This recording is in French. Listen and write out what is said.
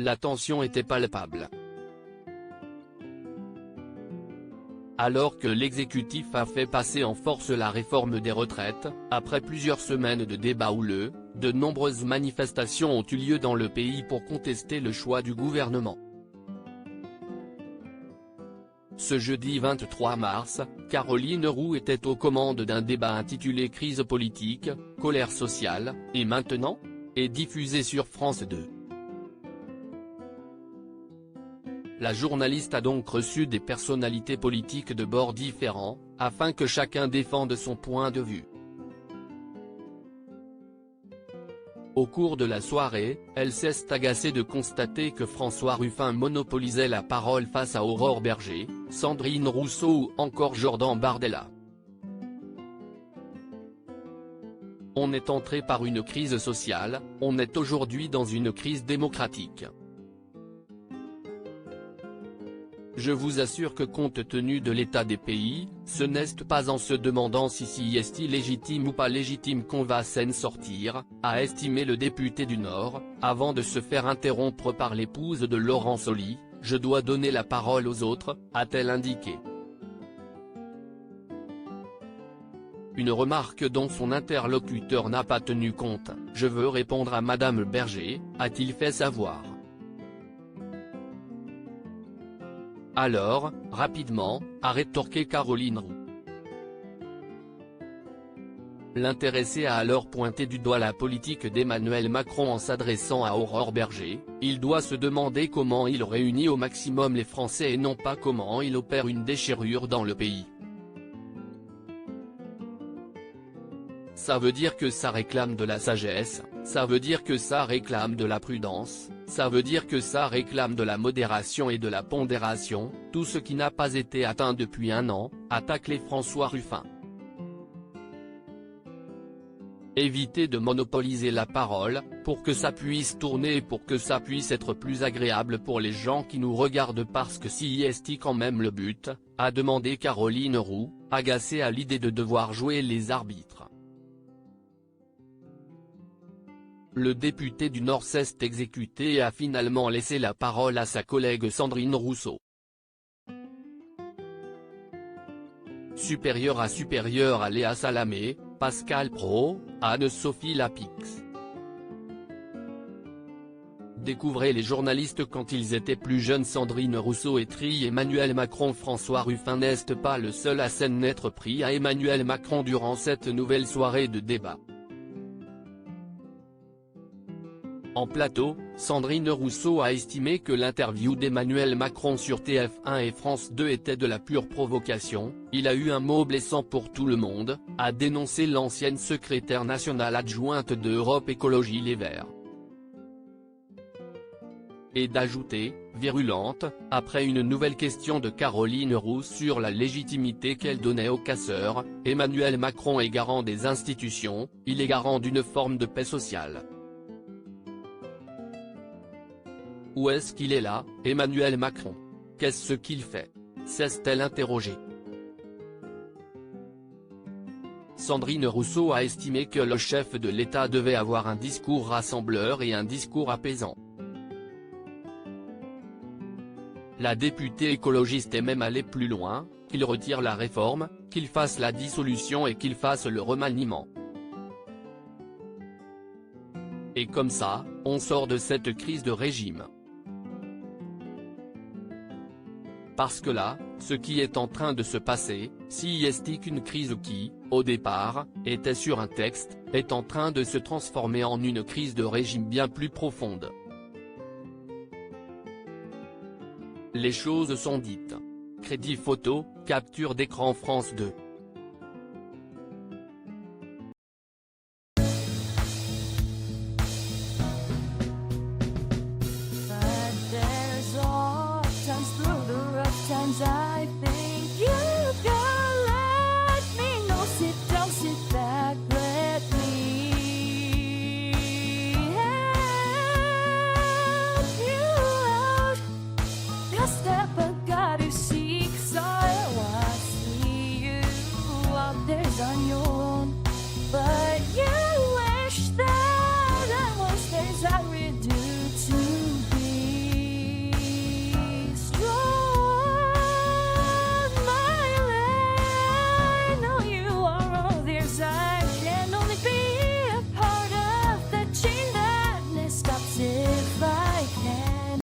La tension était palpable. Alors que l'exécutif a fait passer en force la réforme des retraites, après plusieurs semaines de débats houleux, de nombreuses manifestations ont eu lieu dans le pays pour contester le choix du gouvernement. Ce jeudi 23 mars, Caroline Roux était aux commandes d'un débat intitulé « Crise politique, colère sociale, et maintenant ?», et diffusé sur France 2. La journaliste a donc reçu des personnalités politiques de bords différents, afin que chacun défende son point de vue. Au cours de la soirée, elle s'est agacée de constater que François Ruffin monopolisait la parole face à Aurore Bergé, Sandrine Rousseau ou encore Jordan Bardella. On est entré par une crise sociale, on est aujourd'hui dans une crise démocratique. Je vous assure que compte tenu de l'état des pays, ce n'est pas en se demandant si est légitime ou pas légitime qu'on va s'en sortir, a estimé le député du Nord, avant de se faire interrompre par l'épouse de Laurent Soli. Je dois donner la parole aux autres, a-t-elle indiqué. Une remarque dont son interlocuteur n'a pas tenu compte. Je veux répondre à Madame Bergé, a-t-il fait savoir. Alors, rapidement, a rétorqué Caroline Roux. L'intéressé a alors pointé du doigt la politique d'Emmanuel Macron en s'adressant à Aurore Bergé. Il doit se demander comment il réunit au maximum les Français et non pas comment il opère une déchirure dans le pays. Ça veut dire que ça réclame de la sagesse, ça veut dire que ça réclame de la prudence, ça veut dire que ça réclame de la modération et de la pondération, tout ce qui n'a pas été atteint depuis un an, a taclé François Ruffin. Éviter de monopoliser la parole, pour que ça puisse tourner et pour que ça puisse être plus agréable pour les gens qui nous regardent parce que si est quand même le but, a demandé Caroline Roux, agacée à l'idée de devoir jouer les arbitres. Le député du Nord s'est exécuté et a finalement laissé la parole à sa collègue Sandrine Rousseau. Supérieur à Léa Salamé, Pascal Praud, Anne-Sophie Lapix. Découvrez les journalistes quand ils étaient plus jeunes. Sandrine Rousseau étrille Emmanuel Macron. François Ruffin n'est pas le seul à s'en être pris à Emmanuel Macron durant cette nouvelle soirée de débat. En plateau, Sandrine Rousseau a estimé que l'interview d'Emmanuel Macron sur TF1 et France 2 était de la pure provocation. Il a eu un mot blessant pour tout le monde, a dénoncé l'ancienne secrétaire nationale adjointe de Europe Écologie Les Verts. Et d'ajouter, virulente, après une nouvelle question de Caroline Roux sur la légitimité qu'elle donnait aux casseurs, Emmanuel Macron est garant des institutions, il est garant d'une forme de paix sociale. Où est-ce qu'il est là, Emmanuel Macron? Qu'est-ce qu'il fait? S'est-elle interrogée. Sandrine Rousseau a estimé que le chef de l'État devait avoir un discours rassembleur et un discours apaisant. La députée écologiste est même allée plus loin, qu'il retire la réforme, qu'il fasse la dissolution et qu'il fasse le remaniement. Et comme ça, on sort de cette crise de régime. Parce que là, ce qui est en train de se passer, si est qu'une crise qui, au départ, était sur un texte, est en train de se transformer en une crise de régime bien plus profonde. Les choses sont dites. Crédit photo, capture d'écran France 2. I think you can let me know. Sit down, sit back, let me help you out. The step I gotta seek, so I see you out there on your own, but